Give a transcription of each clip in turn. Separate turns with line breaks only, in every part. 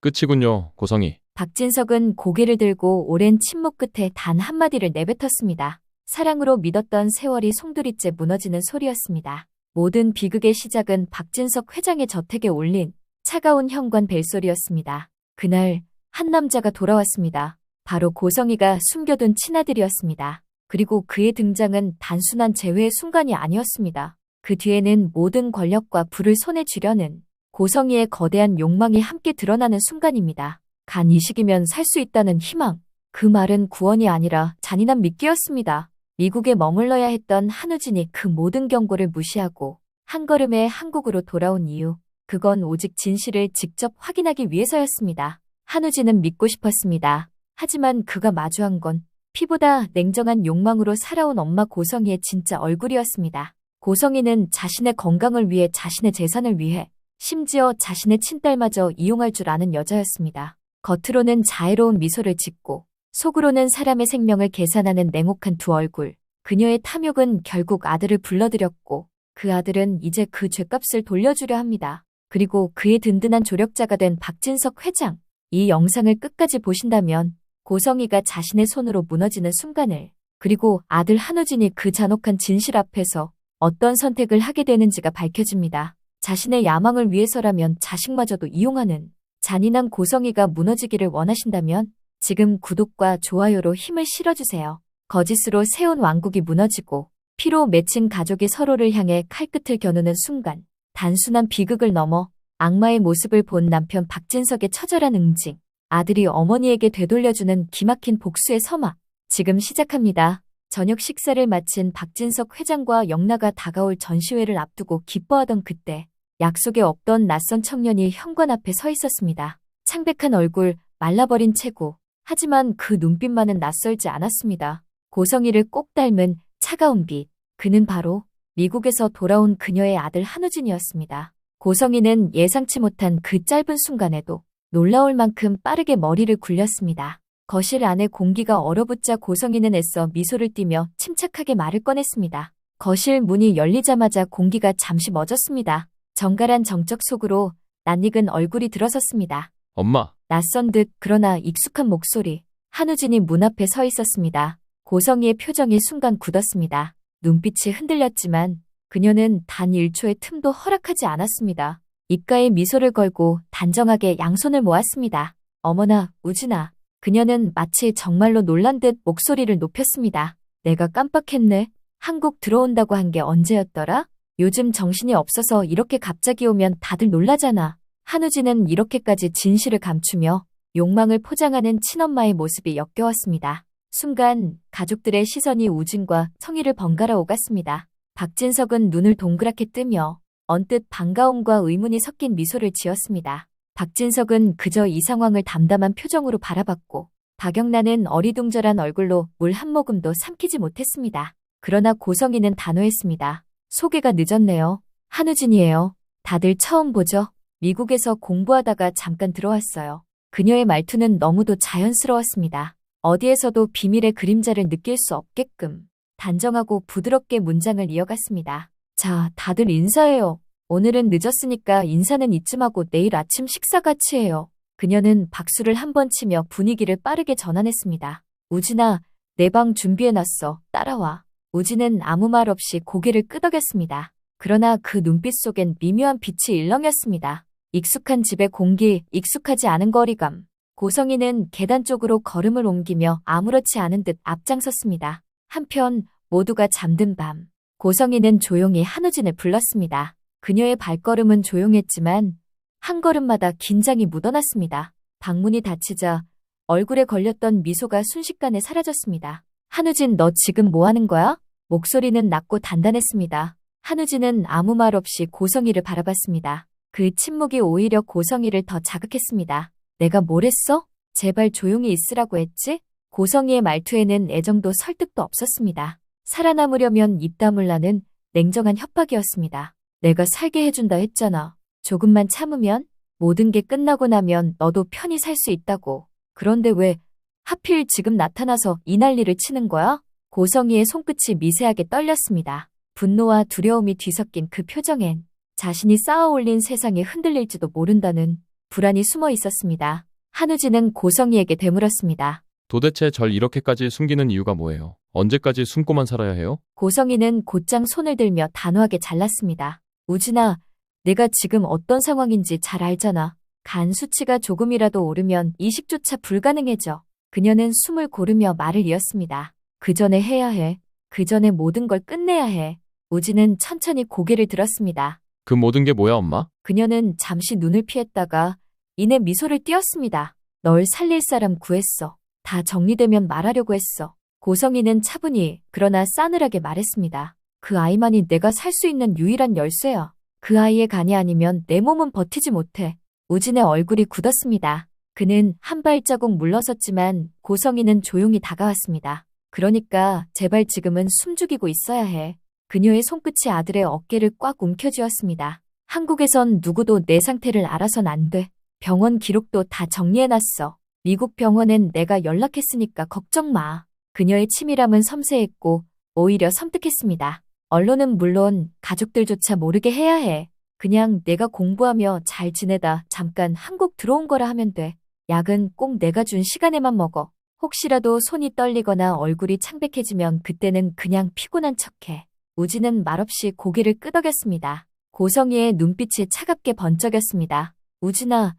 끝이군요, 고성이.
박진석은 고개를 들고 오랜 침묵 끝에 단 한마디를 내뱉었습니다. 사랑으로 믿었던 세월이 송두리째 무너지는 소리였습니다. 모든 비극의 시작은 박진석 회장의 저택에 올린 차가운 현관 벨소리였습니다. 그날 한 남자가 돌아왔습니다. 바로 고성이가 숨겨둔 친아들이었습니다. 그리고 그의 등장은 단순한 재회의 순간이 아니었습니다. 그 뒤에는 모든 권력과 부를 손에 쥐려는 고성이의 거대한 욕망이 함께 드러나는 순간입니다. 간 이식이면 살 수 있다는 희망. 그 말은 구원이 아니라 잔인한 미끼였습니다. 미국에 머물러야 했던 한우진이 그 모든 경고를 무시하고 한 걸음에 한국으로 돌아온 이유. 그건 오직 진실을 직접 확인하기 위해서였습니다. 한우진은 믿고 싶었습니다. 하지만 그가 마주한 건 피보다 냉정한 욕망으로 살아온 엄마 고성이의 진짜 얼굴이었습니다. 고성이는 자신의 건강을 위해 자신의 재산을 위해 심지어 자신의 친딸마저 이용할 줄 아는 여자였습니다. 겉으로는 자애로운 미소를 짓고 속으로는 사람의 생명을 계산하는 냉혹한 두 얼굴. 그녀의 탐욕은 결국 아들을 불러들였고 그 아들은 이제 그 죗값을 돌려주려 합니다. 그리고 그의 든든한 조력자가 된 박진석 회장. 이 영상을 끝까지 보신다면 고성이가 자신의 손으로 무너지는 순간을 그리고 아들 한우진이 그 잔혹한 진실 앞에서 어떤 선택을 하게 되는지가 밝혀집니다. 자신의 야망을 위해서라면 자식마저도 이용하는 잔인한 고성이가 무너지기를 원하신다면 지금 구독과 좋아요로 힘을 실어주세요. 거짓으로 세운 왕국이 무너지고 피로 맺힌 가족이 서로를 향해 칼끝을 겨누는 순간 단순한 비극을 넘어 악마의 모습을 본 남편 박진석의 처절한 응징, 아들이 어머니에게 되돌려주는 기막힌 복수의 서막. 지금 시작합니다. 저녁 식사를 마친 박진석 회장과 영라가 다가올 전시회를 앞두고 기뻐하던 그때 약속에 없던 낯선 청년이 현관 앞에 서 있었습니다. 창백한 얼굴, 말라버린 체구. 하지만 그 눈빛만은 낯설지 않았습니다. 고성이를 꼭 닮은 차가운 빛. 그는 바로 미국에서 돌아온 그녀의 아들 한우진이었습니다. 고성이는 예상치 못한 그 짧은 순간에도 놀라울 만큼 빠르게 머리를 굴렸습니다. 거실 안의 공기가 얼어붙자 고성이는 애써 미소를 띠며 침착하게 말을 꺼냈습니다. 거실 문이 열리자마자 공기가 잠시 멎었습니다. 정갈한 정적 속으로 낯익은 얼굴이 들어섰습니다.
엄마,
낯선 듯 그러나 익숙한 목소리. 한우진이 문 앞에 서 있었습니다. 고성이의 표정이 순간 굳었습니다. 눈빛이 흔들렸지만 그녀는 단 1초의 틈도 허락하지 않았습니다. 입가에 미소를 걸고 단정하게 양손을 모았습니다. 어머나, 우진아. 그녀는 마치 정말로 놀란 듯 목소리를 높였습니다. 내가 깜빡했네. 한국 들어온다고 한 게 언제였더라? 요즘 정신이 없어서 이렇게 갑자기 오면 다들 놀라잖아. 한우진은 이렇게까지 진실을 감추며 욕망을 포장하는 친엄마의 모습이 역겨웠습니다. 순간 가족들의 시선이 우진과 성희를 번갈아 오갔습니다. 박진석은 눈을 동그랗게 뜨며 언뜻 반가움과 의문이 섞인 미소를 지었습니다. 박진석은 그저 이 상황을 담담한 표정으로 바라봤고 박영란은 어리둥절한 얼굴로 물 한 모금도 삼키지 못했습니다. 그러나 고성이는 단호했습니다. 소개가 늦었네요. 한우진이에요. 다들 처음 보죠? 미국에서 공부하다가 잠깐 들어왔어요. 그녀의 말투는 너무도 자연스러웠습니다. 어디에서도 비밀의 그림자를 느낄 수 없게끔 단정하고 부드럽게 문장을 이어갔습니다. 자, 다들 인사해요. 오늘은 늦었으니까 인사는 이쯤 하고 내일 아침 식사 같이 해요. 그녀는 박수를 한번 치며 분위기를 빠르게 전환했습니다. 우진아, 내 방 준비해놨어. 따라와. 우진은 아무 말 없이 고개를 끄덕였습니다. 그러나 그 눈빛 속엔 미묘한 빛이 일렁였습니다. 익숙한 집의 공기, 익숙하지 않은 거리감. 고성이는 계단 쪽으로 걸음을 옮기며 아무렇지 않은 듯 앞장섰습니다. 한편 모두가 잠든 밤. 고성이는 조용히 한우진을 불렀습니다. 그녀의 발걸음은 조용했지만 한 걸음마다 긴장이 묻어났습니다. 방문이 닫히자 얼굴에 걸렸던 미소가 순식간에 사라졌습니다. 한우진, 너 지금 뭐 하는 거야? 목소리는 낮고 단단했습니다. 한우진은 아무 말 없이 고성이를 바라봤습니다. 그 침묵이 오히려 고성이를 더 자극했습니다. 내가 뭘 했어? 제발 조용히 있으라고 했지? 고성이의 말투에는 애정도 설득도 없었습니다. 살아남으려면 입 다물라는 냉정한 협박이었습니다. 내가 살게 해준다 했잖아. 조금만 참으면 모든 게 끝나고 나면 너도 편히 살 수 있다고. 그런데 왜 하필 지금 나타나서 이 난리를 치는 거야? 고성이의 손끝이 미세하게 떨렸습니다. 분노와 두려움이 뒤섞인 그 표정엔 자신이 쌓아올린 세상이 흔들릴지도 모른다는 불안이 숨어 있었습니다. 한우진은 고성희에게 되물었습니다.
도대체 절 이렇게까지 숨기는 이유가 뭐예요? 언제까지 숨고만 살아야 해요?
고성희는 곧장 손을 들며 단호하게 잘랐습니다. 우진아, 내가 지금 어떤 상황인지 잘 알잖아. 간 수치가 조금이라도 오르면 이식조차 불가능해져. 그녀는 숨을 고르며 말을 이었습니다. 그 전에 해야 해. 그 전에 모든 걸 끝내야 해. 우진은 천천히 고개를 들었습니다.
그 모든 게 뭐야, 엄마?
그녀는 잠시 눈을 피했다가 이내 미소를 띄었습니다. 널 살릴 사람 구했어. 다 정리되면 말하려고 했어. 고성희는 차분히 그러나 싸늘하게 말했습니다. 그 아이만이 내가 살 수 있는 유일한 열쇠야. 그 아이의 간이 아니면 내 몸은 버티지 못해. 우진의 얼굴이 굳었습니다. 그는 한 발자국 물러섰지만 고성희는 조용히 다가왔습니다. 그러니까 제발 지금은 숨죽이고 있어야 해. 그녀의 손끝이 아들의 어깨를 꽉 움켜쥐었습니다. 한국에선 누구도 내 상태를 알아선 안 돼. 병원 기록도 다 정리해놨어. 미국 병원엔 내가 연락했으니까 걱정 마. 그녀의 치밀함은 섬세했고 오히려 섬뜩했습니다. 언론은 물론 가족들조차 모르게 해야 해. 그냥 내가 공부하며 잘 지내다 잠깐 한국 들어온 거라 하면 돼. 약은 꼭 내가 준 시간에만 먹어. 혹시라도 손이 떨리거나 얼굴이 창백해지면 그때는 그냥 피곤한 척해. 우진은 말없이 고개를 끄덕였습니다. 고성희의 눈빛이 차갑게 번쩍였습니다. 우진아,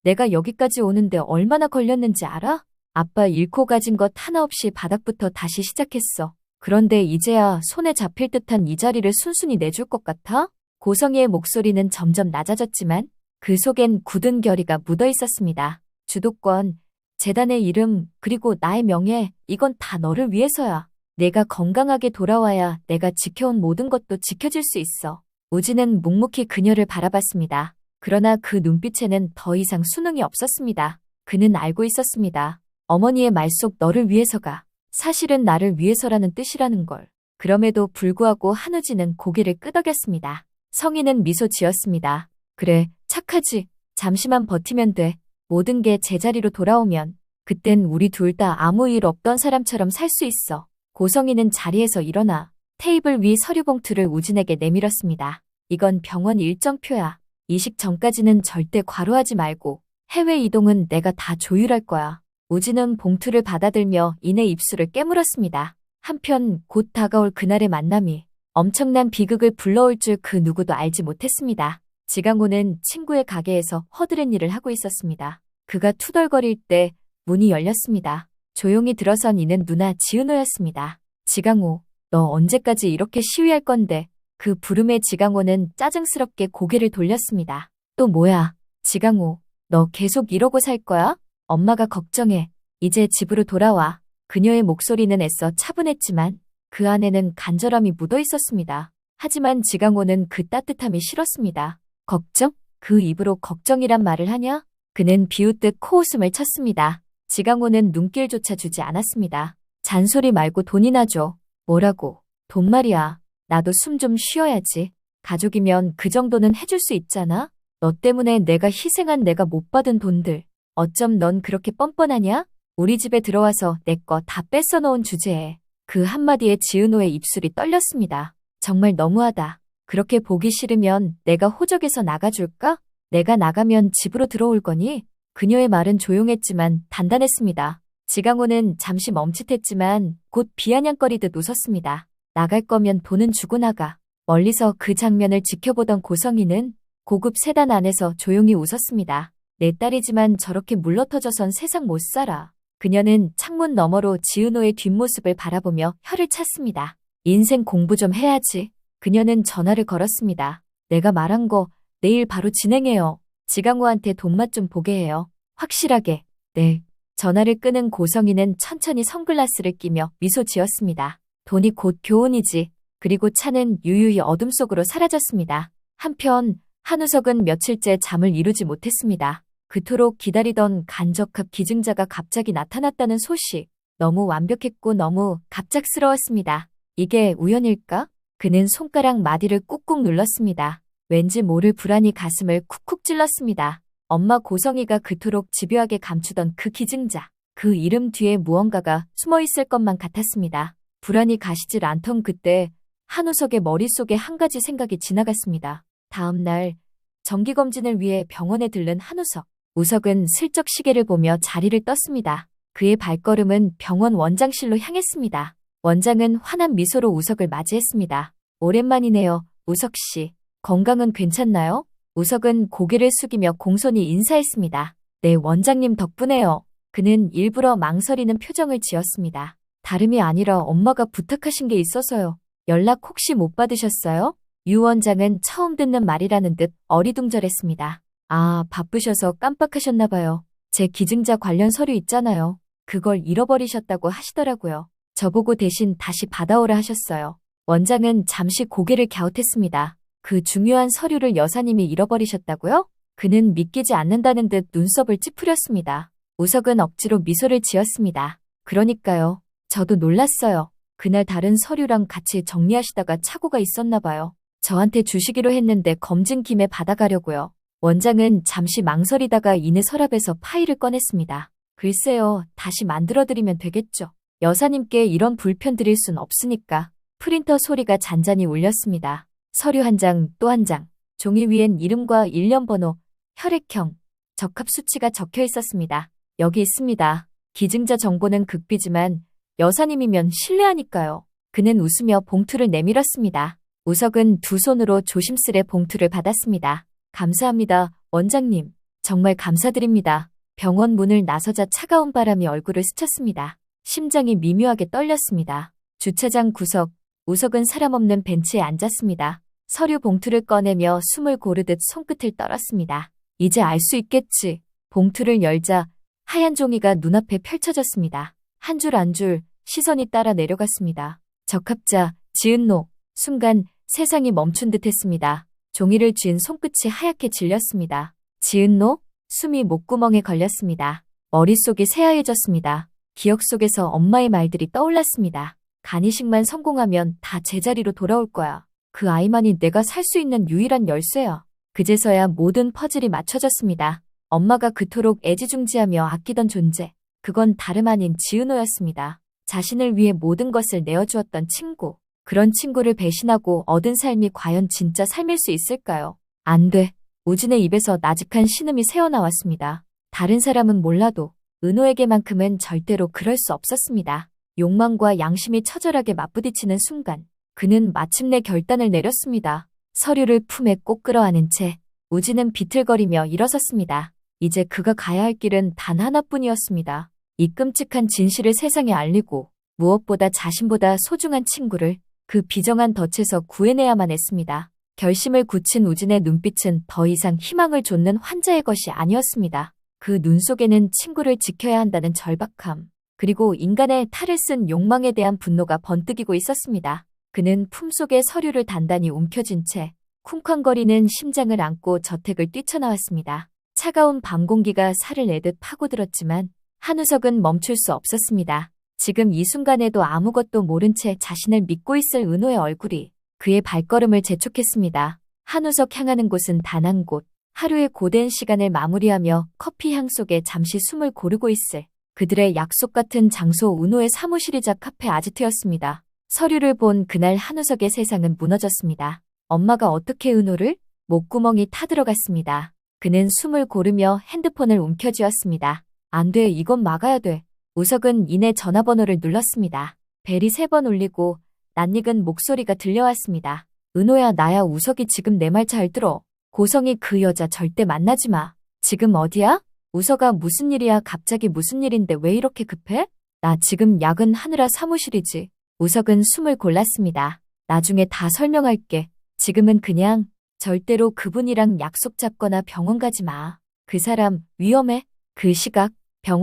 내가 여기까지 오는데 얼마나 걸렸는지 알아? 아빠 잃고 가진 것 하나 없이 바닥부터 다시 시작했어. 그런데 이제야 손에 잡힐 듯한 이 자리를 순순히 내줄 것 같아? 고성희의 목소리는 점점 낮아졌지만 그 속엔 굳은 결의가 묻어 있었습니다. 주도권, 재단의 이름, 그리고 나의 명예, 이건 다 너를 위해서야. 내가 건강하게 돌아와야 내가 지켜온 모든 것도 지켜질 수 있어. 우진은 묵묵히 그녀를 바라봤습니다. 그러나 그 눈빛에는 더 이상 순응이 없었습니다. 그는 알고 있었습니다. 어머니의 말 속 너를 위해서가 사실은 나를 위해서라는 뜻이라는 걸. 그럼에도 불구하고 한우진은 고개를 끄덕였습니다. 성희는 미소 지었습니다. 그래, 착하지. 잠시만 버티면 돼. 모든 게 제자리로 돌아오면 그땐 우리 둘 다 아무 일 없던 사람처럼 살 수 있어. 고성희는 자리에서 일어나 테이블 위 서류 봉투를 우진에게 내밀었습니다. 이건 병원 일정표야. 이식 전까지는 절대 과로하지 말고 해외 이동은 내가 다 조율할 거야. 우진은 봉투를 받아들며 이내 입술을 깨물었습니다. 한편 곧 다가올 그날의 만남이 엄청난 비극을 불러올 줄 그 누구도 알지 못했습니다. 지강호는 친구의 가게에서 허드렛 일을 하고 있었습니다. 그가 투덜거릴 때 문이 열렸습니다. 조용히 들어선 이는 누나 지은호였습니다. 지강호, 너 언제까지 이렇게 시위할 건데? 그 부름에 지강호는 짜증스럽게 고개를 돌렸습니다. 또 뭐야? 지강호, 너 계속 이러고 살 거야? 엄마가 걱정해. 이제 집으로 돌아와. 그녀의 목소리는 애써 차분했지만 그 안에는 간절함이 묻어 있었습니다. 하지만 지강호는 그 따뜻함이 싫었습니다. 걱정? 그 입으로 걱정이란 말을 하냐? 그는 비웃듯 코웃음을 쳤습니다. 지강호는 눈길조차 주지 않았습니다. 잔소리 말고 돈이나 줘. 뭐라고? 돈 말이야. 나도 숨 좀 쉬어야지. 가족이면 그 정도는 해줄 수 있잖아? 너 때문에 내가 희생한 내가 못 받은 돈들. 어쩜 넌 그렇게 뻔뻔하냐? 우리 집에 들어와서 내 거 다 뺏어 놓은 주제에. 그 한마디에 지은호의 입술이 떨렸습니다. 정말 너무하다. 그렇게 보기 싫으면 내가 호적에서 나가줄까? 내가 나가면 집으로 들어올 거니? 그녀의 말은 조용했지만 단단했습니다. 지강호는 잠시 멈칫했지만 곧 비아냥거리듯 웃었습니다. 나갈 거면 돈은 주고 나가. 멀리서 그 장면을 지켜보던 고성희는 고급 세단 안에서 조용히 웃었습니다. 내 딸이지만 저렇게 물러터져선 세상 못 살아. 그녀는 창문 너머로 지은호의 뒷모습을 바라보며 혀를 찼습니다. 인생 공부 좀 해야지. 그녀는 전화를 걸었습니다. 내가 말한 거 내일 바로 진행해요. 지강호한테 돈맛 좀 보게 해요. 확실하게. 네. 전화를 끊은 고성희는 천천히 선글라스를 끼며 미소 지었습니다. 돈이 곧 교훈이지. 그리고 차는 유유히 어둠 속으로 사라졌습니다. 한편 한우석은 며칠째 잠을 이루지 못했습니다. 그토록 기다리던 간접합 기증자가 갑자기 나타났다는 소식. 너무 완벽했고 너무 갑작스러웠습니다. 이게 우연일까? 그는 손가락 마디를 꾹꾹 눌렀습니다. 왠지 모를 불안이 가슴을 쿡쿡 찔렀습니다. 엄마 고성희가 그토록 집요하게 감추던 그 기증자. 그 이름 뒤에 무언가가 숨어있을 것만 같았습니다. 불안이 가시질 않던 그때 한우석의 머릿속에 한 가지 생각이 지나갔습니다. 다음 날 정기검진을 위해 병원에 들른 한우석. 우석은 슬쩍 시계를 보며 자리를 떴습니다. 그의 발걸음은 병원 원장실로 향했습니다. 원장은 환한 미소로 우석을 맞이했습니다. 오랜만이네요, 우석 씨. 건강은 괜찮나요? 우석은 고개를 숙이며 공손히 인사했습니다. 네, 원장님 덕분에요. 그는 일부러 망설이는 표정을 지었습니다. 다름이 아니라 엄마가 부탁하신 게 있어서요. 연락 혹시 못 받으셨어요? 유 원장은 처음 듣는 말이라는 듯 어리둥절했습니다. 아, 바쁘셔서 깜빡하셨나 봐요. 제 기증자 관련 서류 있잖아요. 그걸 잃어버리셨다고 하시더라고요. 저보고 대신 다시 받아오라 하셨어요. 원장은 잠시 고개를 갸웃했습니다. 그 중요한 서류를 여사님이 잃어버리셨다고요? 그는 믿기지 않는다는 듯 눈썹을 찌푸렸습니다. 우석은 억지로 미소를 지었습니다. 그러니까요. 저도 놀랐어요. 그날 다른 서류랑 같이 정리하시다가 착오가 있었나 봐요. 저한테 주시기로 했는데 검증 김에 받아가려고요. 원장은 잠시 망설이다가 이내 서랍에서 파일을 꺼냈습니다. 글쎄요, 다시 만들어드리면 되겠죠. 여사님께 이런 불편 드릴 순 없으니까. 프린터 소리가 잔잔히 울렸습니다. 서류 한 장, 또 한 장. 종이 위엔 이름과 일련 번호, 혈액형, 적합 수치가 적혀 있었습니다. 여기 있습니다. 기증자 정보는 극비지만 여사님이면 신뢰하니까요. 그는 웃으며 봉투를 내밀었습니다. 우석은 두 손으로 조심스레 봉투를 받았습니다. 감사합니다, 원장님. 정말 감사드립니다. 병원 문을 나서자 차가운 바람이 얼굴을 스쳤습니다. 심장이 미묘하게 떨렸습니다. 주차장 구석, 우석은 사람 없는 벤치에 앉았습니다. 서류 봉투를 꺼내며 숨을 고르듯 손끝을 떨었습니다. 이제 알 수 있겠지. 봉투를 열자 하얀 종이가 눈앞에 펼쳐졌습니다. 한 줄 한 줄 시선이 따라 내려갔습니다. 적합자, 지은노. 순간 세상이 멈춘 듯 했습니다. 종이를 쥔 손끝이 하얗게 질렸습니다. 지은노? 숨이 목구멍에 걸렸습니다. 머릿속이 새하얘졌습니다. 기억 속에서 엄마의 말들이 떠올랐습니다. 간이식만 성공하면 다 제자리로 돌아올 거야. 그 아이만이 내가 살 수 있는 유일한 열쇠야. 그제서야 모든 퍼즐이 맞춰졌습니다. 엄마가 그토록 애지중지하며 아끼던 존재. 그건 다름 아닌 지은호였습니다. 자신을 위해 모든 것을 내어주었던 친구. 그런 친구를 배신하고 얻은 삶이 과연 진짜 삶일 수 있을까요? 안 돼. 우진의 입에서 나직한 신음이 새어나왔습니다. 다른 사람은 몰라도 은호에게만큼은 절대로 그럴 수 없었습니다. 욕망과 양심이 처절하게 맞부딪히는 순간 그는 마침내 결단을 내렸습니다. 서류를 품에 꼭 끌어안은 채 우진은 비틀거리며 일어섰습니다. 이제 그가 가야 할 길은 단 하나뿐이었습니다. 이 끔찍한 진실을 세상에 알리고 무엇보다 자신보다 소중한 친구를 그 비정한 덫에서 구해내야만 했습니다. 결심을 굳힌 우진의 눈빛은 더 이상 희망을 좇는 환자의 것이 아니었습니다. 그 눈 속에는 친구를 지켜야 한다는 절박함, 그리고 인간의 탈을 쓴 욕망에 대한 분노가 번뜩이고 있었습니다. 그는 품속에 서류를 단단히 움켜쥔 채 쿵쾅거리는 심장을 안고 저택을 뛰쳐나왔습니다. 차가운 밤 공기가 살을 내듯 파고들었지만 한우석은 멈출 수 없었습니다. 지금 이 순간에도 아무것도 모른 채 자신을 믿고 있을 은호의 얼굴이 그의 발걸음을 재촉했습니다. 한우석 향하는 곳은 단 한 곳. 하루의 고된 시간을 마무리하며 커피 향 속에 잠시 숨을 고르고 있을 그들의 약속 같은 장소 은호의 사무실이자 카페 아지트였습니다. 서류를 본 그날 한우석의 세상은 무너졌습니다. 엄마가 어떻게 은호를? 목구멍이 타들어갔습니다. 그는 숨을 고르며 핸드폰을 움켜쥐었습니다. 안 돼, 이건 막아야 돼. 우석은 이내 전화번호를 눌렀습니다. 벨이 3번 울리고 낯익은 목소리가 들려왔습니다. 은호야, 나야. 우석이 지금 내 말 잘 들어. 고성이 그 여자 절대 만나지 마. 지금 어디야? 우석아, 무슨 일이야? 갑자기 무슨 일인데 왜 이렇게 급해? 나 지금 야근하느라 사무실이지. 우석은 숨을 골랐습니다. 나중에 다 설명할게. 지금은 그냥 절대로 그분이랑 약속 잡거나 병원 가지 마. 그 사람 위험해. 그 시각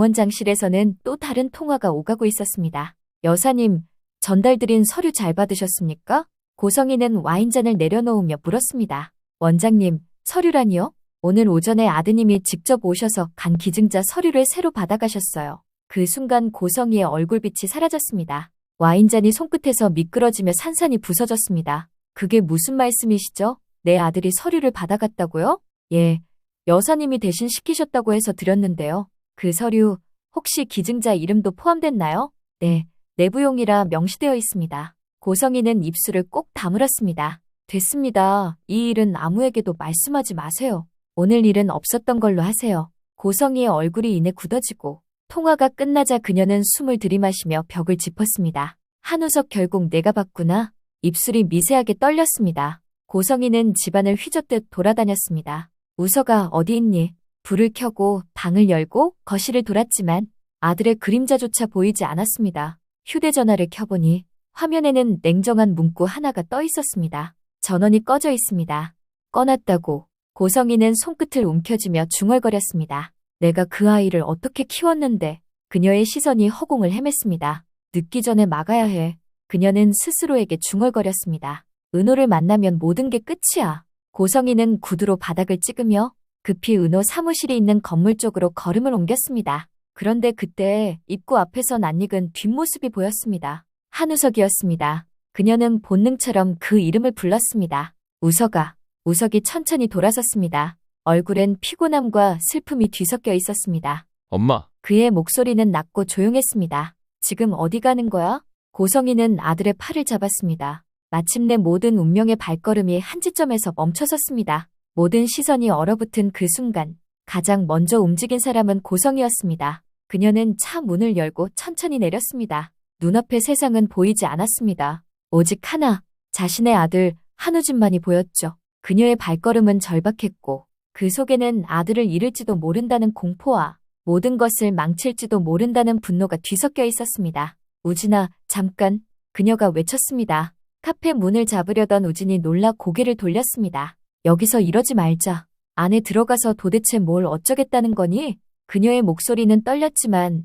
병원장실에서는 또 다른 통화가 오가고 있었습니다. 여사님, 전달드린 서류 잘 받으셨습니까? 고성이는 와인잔을 내려놓으며 물었습니다. 원장님, 서류라니요? 오늘 오전에 아드님이 직접 오셔서 간 기증자 서류를 새로 받아가셨어요. 그 순간 고성이의 얼굴빛이 사라졌습니다. 와인잔이 손끝에서 미끄러지며 산산이 부서졌습니다. 그게 무슨 말씀이시죠? 내 아들이 서류를 받아갔다고요? 예, 여사님이 대신 시키셨다고 해서 드렸는데요. 그 서류 혹시 기증자 이름도 포함됐나요? 네, 내부용이라 명시되어 있습니다. 고성이는 입술을 꼭 다물었습니다. 됐습니다. 이 일은 아무에게도 말씀하지 마세요. 오늘 일은 없었던 걸로 하세요. 고성이의 얼굴이 이내 굳어지고 통화가 끝나자 그녀는 숨을 들이마시며 벽을 짚었습니다. 한우석 결국 내가 봤구나. 입술이 미세하게 떨렸습니다. 고성이는 집안을 휘젓듯 돌아다녔습니다. 우서가 어디 있니? 불을 켜고 방을 열고 거실을 돌았지만 아들의 그림자조차 보이지 않았습니다. 휴대전화를 켜보니 화면에는 냉정한 문구 하나가 떠 있었습니다. 전원이 꺼져 있습니다. 꺼놨다고. 고성이는 손끝을 움켜쥐며 중얼거렸습니다. 내가 그 아이를 어떻게 키웠는데. 그녀의 시선이 허공을 헤맸습니다. 늦기 전에 막아야 해. 그녀는 스스로에게 중얼거렸습니다. 은호를 만나면 모든 게 끝이야. 고성이는 구두로 바닥을 찍으며 급히 은호 사무실이 있는 건물 쪽으로 걸음을 옮겼습니다. 그런데 그때 입구 앞에서 낯익은 뒷모습이 보였습니다. 한우석이었습니다. 그녀는 본능처럼 그 이름을 불렀습니다. 우석아. 우석이 천천히 돌아섰습니다. 얼굴엔 피곤함과 슬픔이 뒤섞여 있었습니다.
엄마,
그의 목소리는 낮고 조용했습니다. 지금 어디 가는 거야? 고성이는 아들의 팔을 잡았습니다. 마침내 모든 운명의 발걸음이 한 지점에서 멈춰섰습니다. 모든 시선이 얼어붙은 그 순간 가장 먼저 움직인 사람은 고성이었습니다. 그녀는 차 문을 열고 천천히 내렸습니다. 눈앞의 세상은 보이지 않았습니다. 오직 하나, 자신의 아들 한우진만이 보였죠. 그녀의 발걸음은 절박했고 그 속에는 아들을 잃을지도 모른다는 공포와 모든 것을 망칠지도 모른다는 분노가 뒤섞여 있었습니다. 우진아, 잠깐. 그녀가 외쳤습니다. 카페 문을 잡으려던 우진이 놀라 고개를 돌렸습니다. 여기서 이러지 말자. 안에 들어가서 도대체 뭘 어쩌겠다는 거니? 그녀의 목소리는 떨렸지만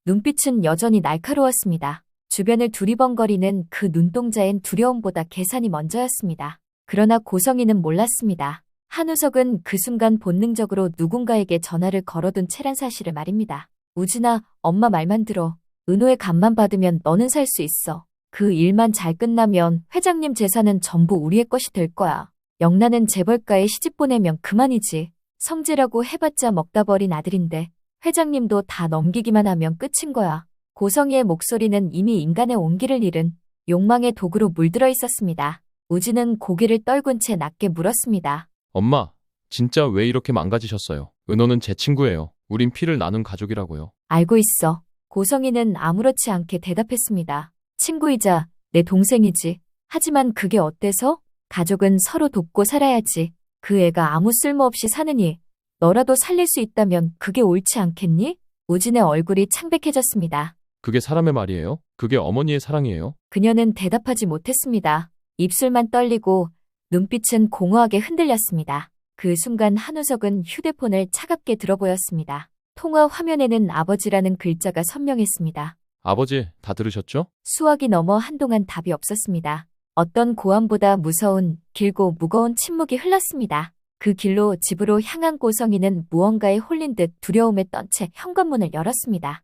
눈빛은 여전히 날카로웠습니다. 주변을 두리번거리는 그 눈동자엔 두려움보다 계산이 먼저였습니다. 그러나 고성이는 몰랐습니다. 한우석은 그 순간 본능적으로 누군가에게 전화를 걸어둔 채란 사실을 말입니다. 우진아, 엄마 말만 들어. 은호의 간만 받으면 너는 살 수 있어. 그 일만 잘 끝나면 회장님 재산은 전부 우리의 것이 될 거야. 영란은 재벌가에 시집 보내면 그만이지. 성질하고 해봤자 먹다 버린 아들인데 회장님도 다 넘기기만 하면 끝인 거야. 고성이의 목소리는 이미 인간의 온기를 잃은 욕망의 도구로 물들어 있었습니다. 우진은 고개를 떨군 채 낮게 물었습니다.
엄마, 진짜 왜 이렇게 망가지셨어요? 은호는 제 친구예요. 우린 피를 나눈 가족이라고요.
알고 있어. 고성이는 아무렇지 않게 대답했습니다. 친구이자 내 동생이지. 하지만 그게 어때서? 가족은 서로 돕고 살아야지. 그 애가 아무 쓸모없이 사느니 너라도 살릴 수 있다면 그게 옳지 않겠니? 우진의 얼굴이 창백해졌습니다.
그게 사람의 말이에요? 그게 어머니의 사랑이에요?
그녀는 대답하지 못했습니다. 입술만 떨리고 눈빛은 공허하게 흔들렸습니다. 그 순간 한우석은 휴대폰을 차갑게 들어보였습니다. 통화 화면에는 아버지라는 글자가 선명했습니다.
아버지, 다 들으셨죠?
수화기 넘어 한동안 답이 없었습니다. 어떤 고함보다 무서운, 길고 무거운 침묵이 흘렀습니다. 그 길로 집으로 향한 고성이는 무언가에 홀린 듯 두려움에 떤 채 현관문을 열었습니다.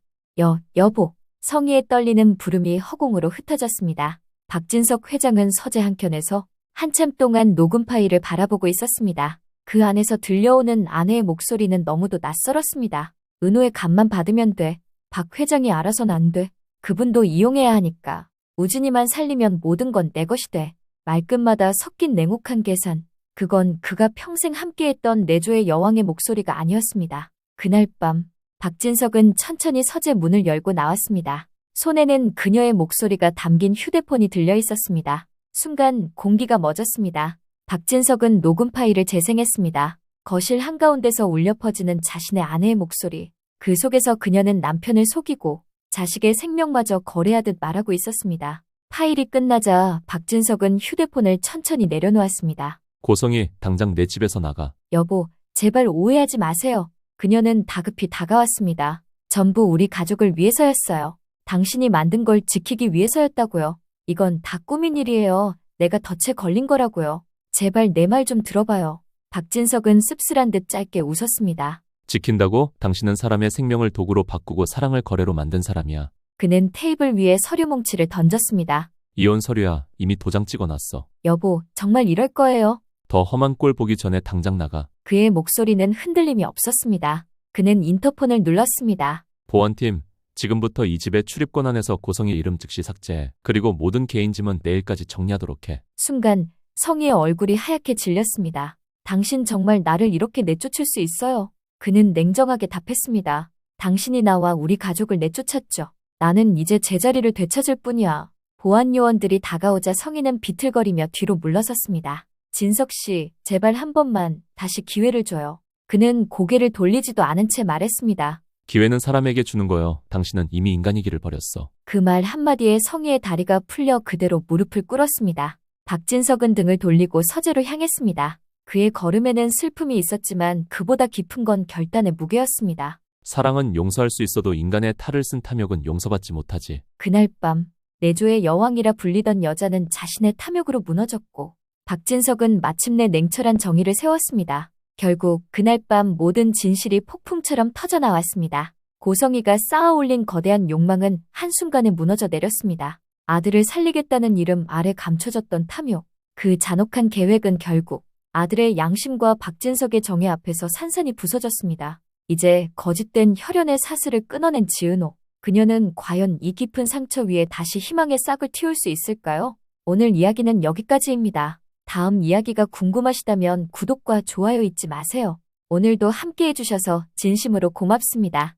여보. 성의에 떨리는 부름이 허공으로 흩어졌습니다. 박진석 회장은 서재 한켠에서 한참 동안 녹음 파일을 바라보고 있었습니다. 그 안에서 들려오는 아내의 목소리는 너무도 낯설었습니다. 은호의 간만 받으면 돼. 박 회장이 알아선 안 돼. 그분도 이용해야 하니까. 우진이만 살리면 모든 건 내 것이 돼. 말끝마다 섞인 냉혹한 계산. 그건 그가 평생 함께했던 내조의 여왕의 목소리가 아니었습니다. 그날 밤 박진석은 천천히 서재 문을 열고 나왔습니다. 손에는 그녀의 목소리가 담긴 휴대폰이 들려 있었습니다. 순간 공기가 멎었습니다. 박진석은 녹음 파일을 재생했습니다. 거실 한가운데서 울려 퍼지는 자신의 아내의 목소리. 그 속에서 그녀는 남편을 속이고 자식의 생명마저 거래하듯 말하고 있었습니다. 파일이 끝나자 박진석은 휴대폰을 천천히 내려놓았습니다.
고성이 당장 내 집에서 나가.
여보, 제발 오해하지 마세요. 그녀는 다급히 다가왔습니다. 전부 우리 가족을 위해서였어요. 당신이 만든 걸 지키기 위해서였다고요. 이건 다 꾸민 일이에요. 내가 덫에 걸린 거라고요. 제발 내 말 좀 들어봐요. 박진석은 씁쓸한 듯 짧게 웃었습니다.
지킨다고? 당신은 사람의 생명을 도구로 바꾸고 사랑을 거래로 만든 사람이야.
그는 테이블 위에 서류 뭉치를 던졌습니다.
이혼 서류야. 이미 도장 찍어놨어.
여보, 정말 이럴 거예요?
더 험한 꼴 보기 전에 당장 나가.
그의 목소리는 흔들림이 없었습니다. 그는 인터폰을 눌렀습니다.
보안팀, 지금부터 이 집의 출입 권한에서 고성의 이름 즉시 삭제해. 그리고 모든 개인 짐은 내일까지 정리하도록 해.
순간 성희의 얼굴이 하얗게 질렸습니다. 당신 정말 나를 이렇게 내쫓을 수 있어요? 그는 냉정하게 답했습니다. 당신이 나와 우리 가족을 내쫓았죠. 나는 이제 제자리를 되찾을 뿐이야. 보안 요원들이 다가오자 성인은 비틀거리며 뒤로 물러섰습니다. 진석 씨, 제발 한 번만 다시 기회를 줘요. 그는 고개를 돌리지도 않은 채 말했습니다.
기회는 사람에게 주는 거요. 당신은 이미 인간이기를 버렸어.
그 말 한마디에 성희의 다리가 풀려 그대로 무릎을 꿇었습니다. 박진석은 등을 돌리고 서재로 향했습니다. 그의 걸음에는 슬픔이 있었지만 그보다 깊은 건 결단의 무게였습니다.
사랑은 용서할 수 있어도 인간의 탈을 쓴 탐욕은 용서받지 못하지.
그날 밤 내조의 여왕이라 불리던 여자는 자신의 탐욕으로 무너졌고 박진석은 마침내 냉철한 정의를 세웠습니다. 결국 그날 밤 모든 진실이 폭풍처럼 터져나왔습니다. 고성이가 쌓아올린 거대한 욕망은 한순간에 무너져 내렸습니다. 아들을 살리겠다는 이름 아래 감춰졌던 탐욕, 그 잔혹한 계획은 결국 아들의 양심과 박진석의 정의 앞에서 산산이 부서졌습니다. 이제 거짓된 혈연의 사슬을 끊어낸 지은호. 그녀는 과연 이 깊은 상처 위에 다시 희망의 싹을 틔울 수 있을까요? 오늘 이야기는 여기까지입니다. 다음 이야기가 궁금하시다면 구독과 좋아요 잊지 마세요. 오늘도 함께 해주셔서 진심으로 고맙습니다.